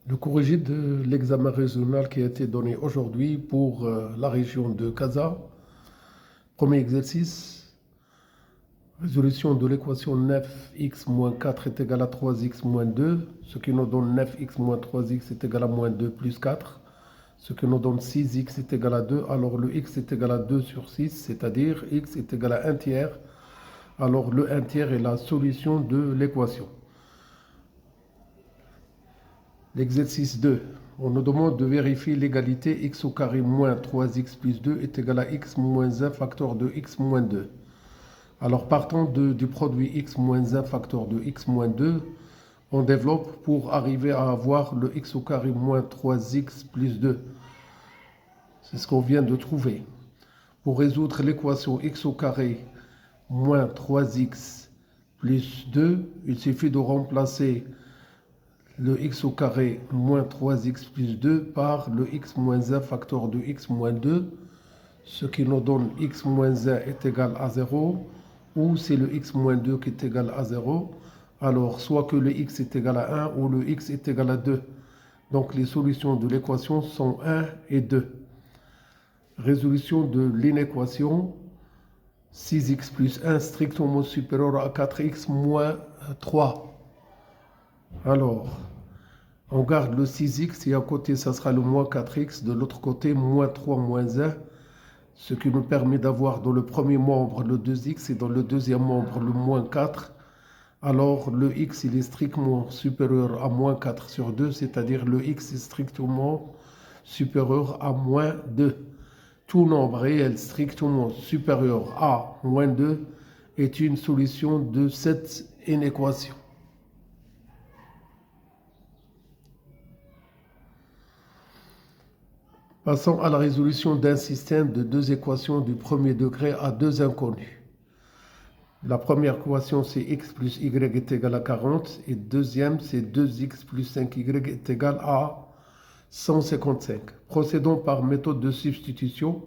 Le corrigé de l'examen régional qui a été donné aujourd'hui pour la région de Casa. Premier exercice, résolution de l'équation 9x moins 4 est égal à 3x moins 2, ce qui nous donne 9x moins 3x est égal à moins 2 plus 4, ce qui nous donne 6x est égal à 2. Alors le x est égal à 2 sur 6, c'est-à-dire x est égal à 1 tiers. Alors le 1 tiers est la solution de l'équation. L'exercice 2. On nous demande de vérifier l'égalité x au carré moins 3x plus 2 est égal à x moins 1 facteur de x moins 2. Alors partons du produit x moins 1 facteur de x moins 2, on développe pour arriver à avoir le x au carré moins 3x plus 2. C'est ce qu'on vient de trouver. Pour résoudre l'équation x au carré moins 3x plus 2, il suffit de remplacer le x au carré moins 3x plus 2 par le x moins 1 facteur de x moins 2, ce qui nous donne x moins 1 est égal à 0, ou c'est le x moins 2 qui est égal à 0. Alors, soit que le x est égal à 1 ou le x est égal à 2. Donc, les solutions de l'équation sont 1 et 2. Résolution de l'inéquation 6x plus 1 strictement supérieur à 4x moins 3. Alors, on garde le 6x et à côté, ça sera le moins 4x. De l'autre côté, moins 3 moins 1. Ce qui nous permet d'avoir dans le premier membre le 2x et dans le deuxième membre le moins 4. Alors, le x, il est strictement supérieur à moins 4 sur 2, c'est-à-dire le x est strictement supérieur à moins 2. Tout nombre réel strictement supérieur à moins 2 est une solution de cette inéquation. Passons à la résolution d'un système de deux équations du premier degré à deux inconnus. La première équation, c'est x plus y est égal à 40. Et deuxième, c'est 2x plus 5y est égal à 155. Procédons par méthode de substitution.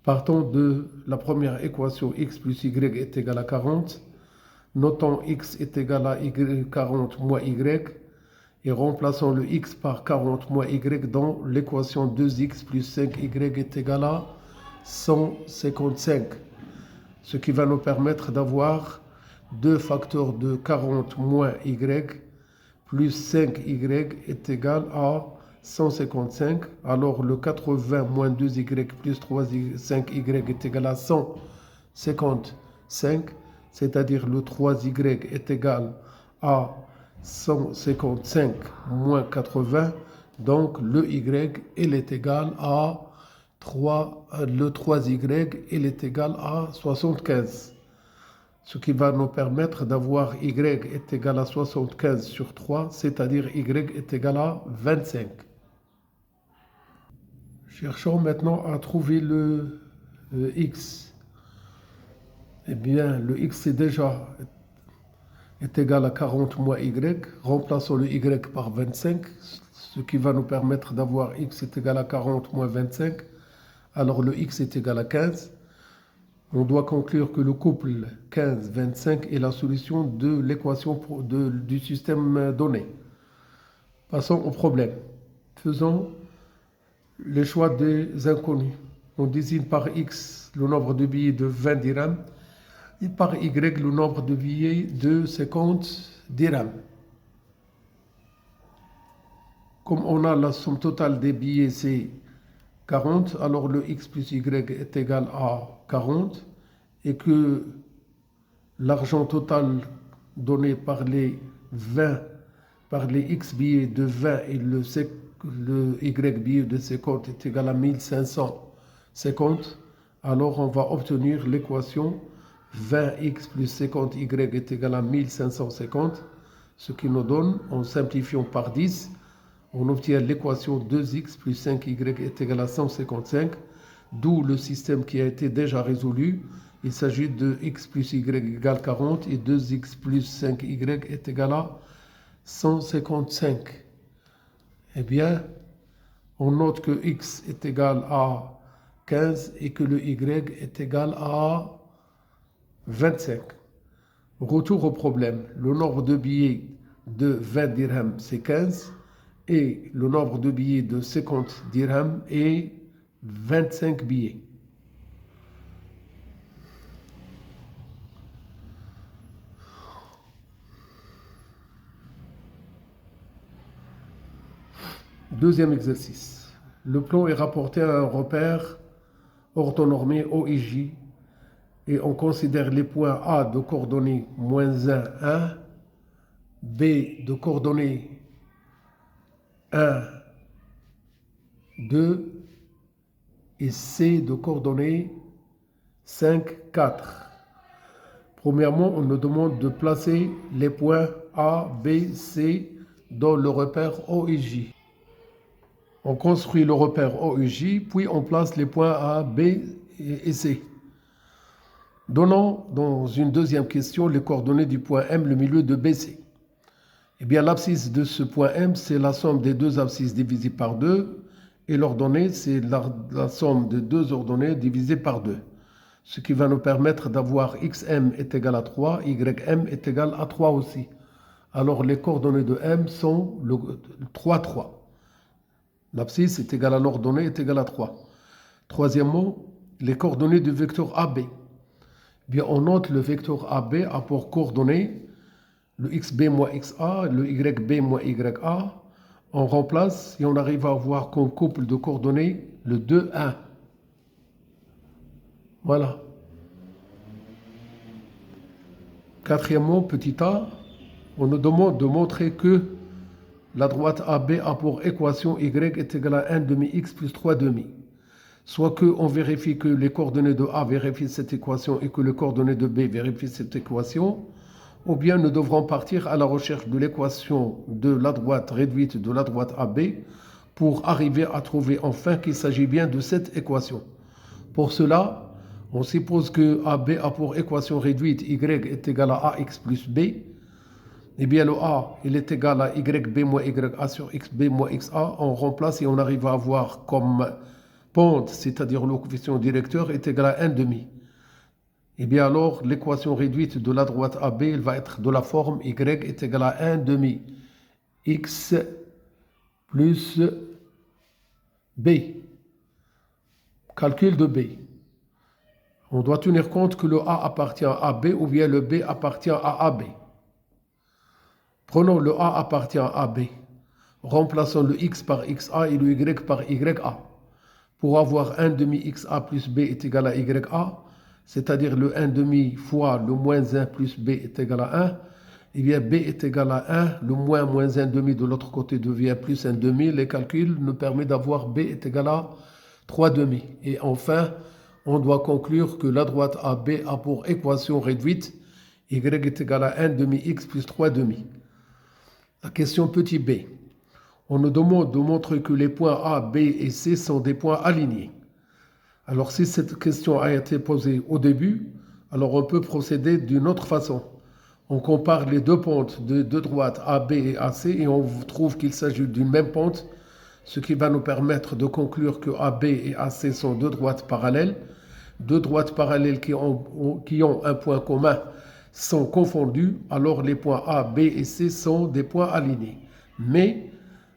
Partons de la première équation, x plus y est égal à 40. Notons x est égal à 40 moins y. Et remplaçons le x par 40 moins y dans l'équation 2x plus 5y est égal à 155. Ce qui va nous permettre d'avoir 2 facteurs de 40 moins y plus 5y est égal à 155. Alors le 80 moins 2y plus 5y est égal à 155. C'est-à-dire le 3y est égal à 155 moins 80, donc le y, il est égal à 3, le 3y, il est égal à 75. Ce qui va nous permettre d'avoir y est égal à 75 sur 3, c'est-à-dire y est égal à 25. Cherchons maintenant à trouver le x. Eh bien, le x est déjà est égal à 40 moins y. Remplaçons le y par 25, ce qui va nous permettre d'avoir x est égal à 40 moins 25. Alors le x est égal à 15. On doit conclure que le couple 15-25 est la solution de l'équation du système donné. Passons au problème. Faisons les choix des inconnus. On désigne par x le nombre de billets de 20 dirhams et par y le nombre de billets de 50 dirhams. Comme on a la somme totale des billets, c'est 40, alors le x plus y est égal à 40 et que l'argent total donné par les 20, par les x billets de 20 et le y billet de 50 est égal à 1550, alors on va obtenir l'équation 20x plus 50y est égal à 1550, ce qui nous donne, en simplifiant par 10, on obtient l'équation 2x plus 5y est égal à 155, d'où le système qui a été déjà résolu. Il s'agit de x plus y égale 40 et 2x plus 5y est égal à 155. Eh bien, on note que x est égal à 15 et que le y est égal à 25. Retour au problème. Le nombre de billets de 20 dirhams, c'est 15. et le nombre de billets de 50 dirhams est 25 billets. Deuxième exercice. Le plan est rapporté à un repère orthonormé OIJ et on considère les points A de coordonnées -1, 1, B de coordonnées 1, 2 et C de coordonnées 5, 4. Premièrement, on nous demande de placer les points A, B, C dans le repère OIJ. On construit le repère OIJ, puis on place les points A, B et C. Donnons dans une deuxième question les coordonnées du point M, le milieu de BC. Eh bien, l'abscisse de ce point M, c'est la somme des deux abscisses divisées par 2, et l'ordonnée, c'est la somme des deux ordonnées divisées par 2. Ce qui va nous permettre d'avoir XM est égal à 3, YM est égal à 3 aussi. Alors, les coordonnées de M sont le 3, 3. L'abscisse est égale à l'ordonnée est égale à 3. Troisièmement, les coordonnées du vecteur AB. Bien, on note le vecteur AB a pour coordonnées le XB moins XA, le YB moins YA. On remplace et on arrive à avoir comme couple de coordonnées le 2, 1. Voilà. Quatrièmement, petit a, on nous demande de montrer que la droite AB a pour équation y est égal à 1 demi x plus 3 demi. Soit qu'on vérifie que les coordonnées de A vérifient cette équation et que les coordonnées de B vérifient cette équation, ou bien nous devrons partir à la recherche de l'équation de la droite réduite de la droite AB pour arriver à trouver enfin qu'il s'agit bien de cette équation. Pour cela, on suppose que AB a pour équation réduite y est égal à AX plus B. Eh bien, le A, il est égal à YB moins YA sur XB moins XA. On remplace et on arrive à avoir comme pente, c'est-à-dire le coefficient directeur, est égal à 1 demi. Eh bien, alors, l'équation réduite de la droite AB, elle va être de la forme Y est égal à 1 demi X plus B. Calcul de B. On doit tenir compte que le A appartient à AB ou bien le B appartient à AB. Prenons le A appartient à AB. Remplaçons le X par XA et le Y par YA. Pour avoir 1 demi XA plus B est égal à YA, c'est-à-dire le 1 demi fois le moins 1 plus B est égal à 1, eh bien B est égal à 1, le moins 1 demi de l'autre côté devient plus 1 demi. Les calculs nous permettent d'avoir B est égal à 3 demi. Et enfin, on doit conclure que la droite AB a pour équation réduite Y est égal à 1 demi X plus 3 demi. La question petit b. On nous demande de montrer que les points A, B et C sont des points alignés. Alors si cette question a été posée au début, alors on peut procéder d'une autre façon. On compare les deux pentes de deux droites AB et AC et on trouve qu'il s'agit d'une même pente, ce qui va nous permettre de conclure que AB et AC sont deux droites parallèles. Deux droites parallèles qui ont un point commun sont confondus, alors les points A, B et C sont des points alignés. Mais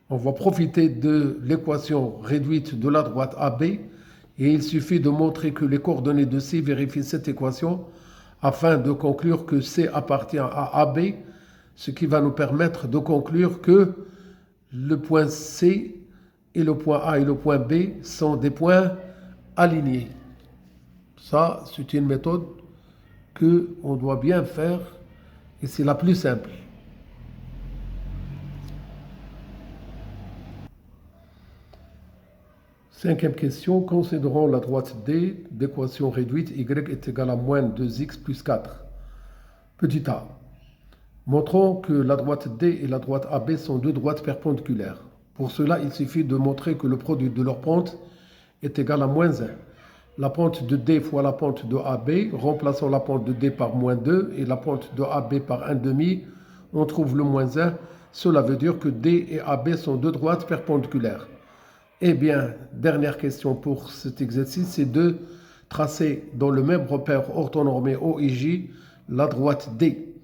on va profiter de l'équation réduite de la droite AB et il suffit de montrer que les coordonnées de C vérifient cette équation afin de conclure que C appartient à AB, ce qui va nous permettre de conclure que le point C et le point A et le point B sont des points alignés. Ça, c'est une méthode qu'on doit bien faire et c'est la plus simple. Cinquième question, considérons la droite D d'équation réduite y est égal à moins 2x plus 4. Petit a. Montrons que la droite D et la droite AB sont deux droites perpendiculaires. Pour cela, il suffit de montrer que le produit de leur pente est égal à moins 1. La pente de D fois la pente de AB, remplaçons la pente de D par moins 2 et la pente de AB par 1 demi, on trouve le moins 1. Cela veut dire que D et AB sont deux droites perpendiculaires. Eh bien, dernière question pour cet exercice, c'est de tracer dans le même repère orthonormé OIJ la droite D.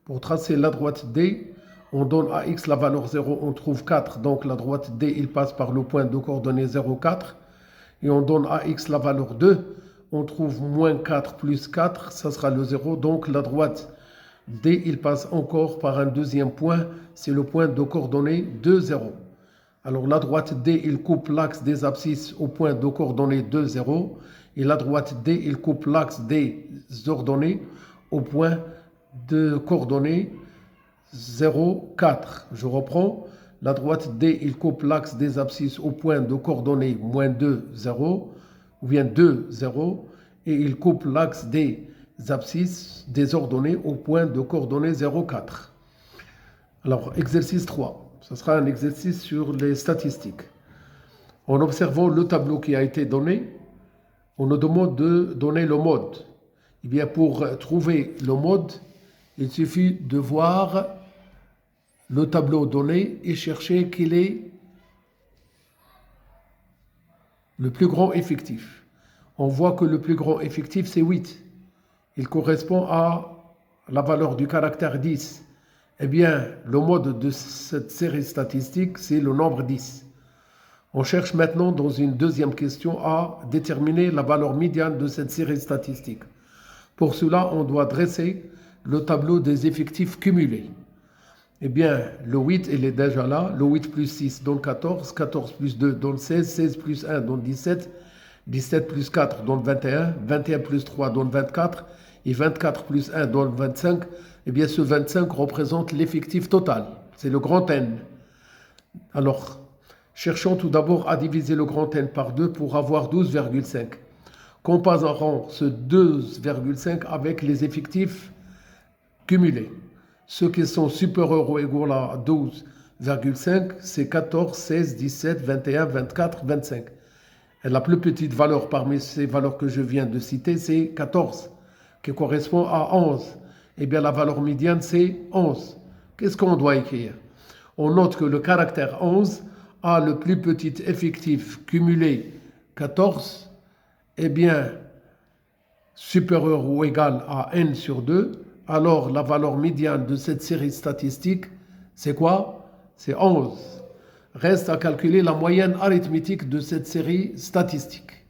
Pour tracer la droite D, On donne à x la valeur 0, on trouve 4. Donc la droite D, il passe par le point de coordonnées 0, 4. Et on donne à x la valeur 2. On trouve moins 4 plus 4, ça sera le 0. Donc la droite D, il passe encore par un deuxième point. C'est le point de coordonnées 2, 0. Alors la droite D, il coupe l'axe des abscisses au point de coordonnées 2, 0. Et la droite D, il coupe l'axe des ordonnées au point de coordonnées 0, 4. Je reprends. La droite D, il coupe l'axe des abscisses au point de coordonnées moins 2, 0, ou bien 2, 0, et il coupe l'axe des abscisses des ordonnées au point de coordonnées 0, 4. Alors, exercice 3. Ce sera un exercice sur les statistiques. En observant le tableau qui a été donné, on nous demande de donner le mode. Eh bien, pour trouver le mode, il suffit de voir le tableau donné et chercher quel est le plus grand effectif. On voit que le plus grand effectif, c'est 8. Il correspond à la valeur du caractère 10. Eh bien, le mode de cette série statistique, c'est le nombre 10. On cherche maintenant dans une deuxième question à déterminer la valeur médiane de cette série statistique. Pour cela, on doit dresser le tableau des effectifs cumulés. Eh bien, le 8, il est déjà là. Le 8 plus 6 donne 14. 14 plus 2 donne 16. 16 plus 1 donne 17. 17 plus 4 donne 21. 21 plus 3 donne 24. Et 24 plus 1 donne 25. Eh bien, ce 25 représente l'effectif total. C'est le grand N. Alors, cherchons tout d'abord à diviser le grand N par 2 pour avoir 12,5. Comparons ce 12,5 avec les effectifs cumulés. Ceux qui sont supérieurs ou égaux à 12,5, c'est 14, 16, 17, 21, 24, 25. Et la plus petite valeur parmi ces valeurs que je viens de citer, c'est 14, qui correspond à 11. Eh bien, la valeur médiane, c'est 11. Qu'est-ce qu'on doit écrire? On note que le caractère 11 a le plus petit effectif cumulé 14, eh bien, supérieur ou égal à n sur 2. Alors, la valeur médiane de cette série statistique, c'est quoi? C'est 11. Reste à calculer la moyenne arithmétique de cette série statistique.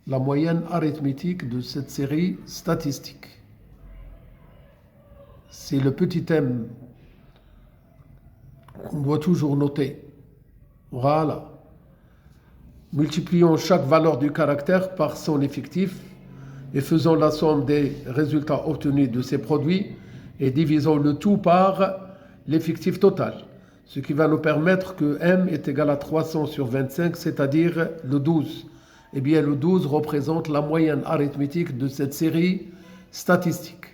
La moyenne arithmétique de cette série statistique. C'est le petit m qu'on doit toujours noter. Voilà. Multiplions chaque valeur du caractère par son effectif et faisons la somme des résultats obtenus de ces produits et divisons le tout par l'effectif total. Ce qui va nous permettre que m est égal à 300 sur 25, c'est-à-dire le 12. Eh bien, le 12 représente la moyenne arithmétique de cette série statistique.